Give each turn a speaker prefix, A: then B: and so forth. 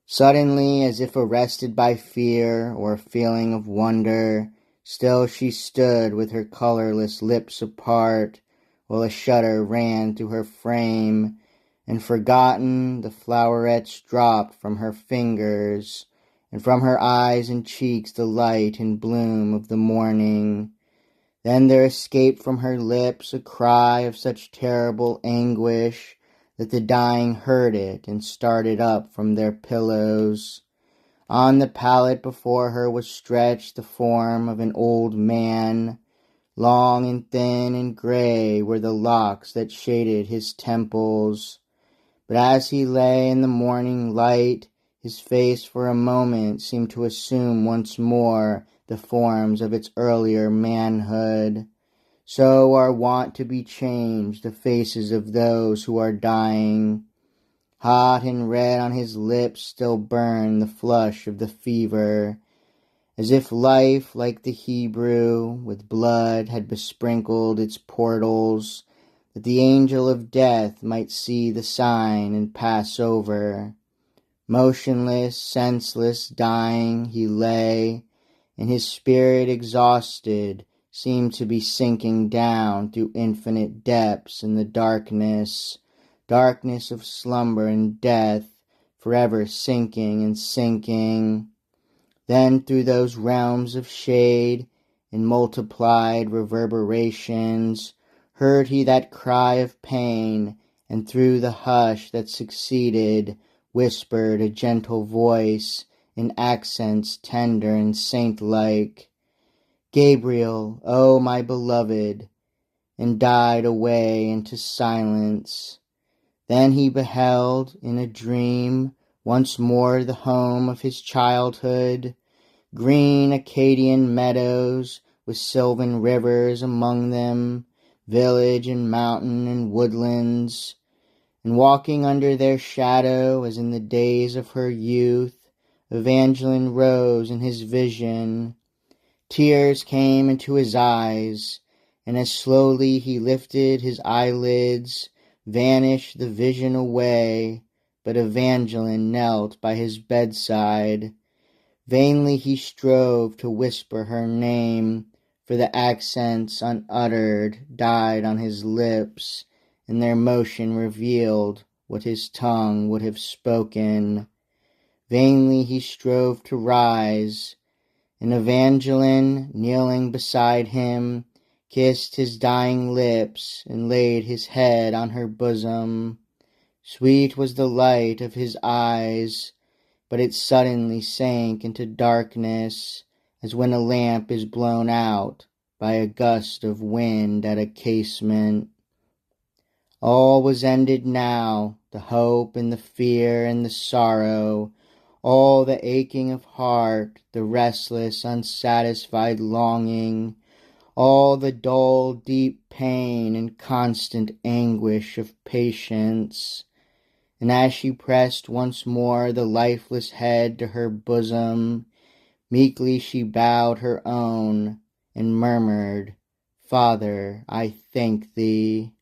A: Suddenly, as if arrested by fear or a feeling of wonder, still she stood with her colorless lips apart, while a shudder ran through her frame, and forgotten the flowerets dropped from her fingers, and from her eyes and cheeks the light and bloom of the morning. Then there escaped from her lips a cry of such terrible anguish that the dying heard it and started up from their pillows. On the pallet before her was stretched the form of an old man. Long and thin and gray were the locks that shaded his temples. But as he lay in the morning light, his face for a moment seemed to assume once more the forms of its earlier manhood. So are wont to be changed the faces of those who are dying. Hot and red on his lips still burned the flush of the fever, as if life, like the Hebrew, with blood had besprinkled its portals, that the angel of death might see the sign and pass over. Motionless, senseless, dying, he lay, and his spirit, exhausted, seemed to be sinking down through infinite depths in the darkness of slumber and death, forever sinking and sinking. Then through those realms of shade and multiplied reverberations heard he that cry of pain, and through the hush that succeeded whispered a gentle voice in accents tender and saint-like, "Gabriel, O my beloved," and died away into silence. Then he beheld, in a dream, once more the home of his childhood, green Acadian meadows with sylvan rivers among them, village and mountain and woodlands, and walking under their shadow as in the days of her youth, Evangeline rose in his vision. Tears came into his eyes, and as slowly he lifted his eyelids, vanished the vision away, but Evangeline knelt by his bedside. Vainly he strove to whisper her name, for the accents unuttered died on his lips, and their motion revealed what his tongue would have spoken. Vainly he strove to rise, and Evangeline, kneeling beside him, kissed his dying lips and laid his head on her bosom. Sweet was the light of his eyes, but it suddenly sank into darkness, as when a lamp is blown out by a gust of wind at a casement. All was ended now, the hope and the fear and the sorrow, all the aching of heart, the restless, unsatisfied longing, all the dull, deep pain and constant anguish of patience. And as she pressed once more the lifeless head to her bosom, meekly she bowed her own and murmured, "Father, I thank thee."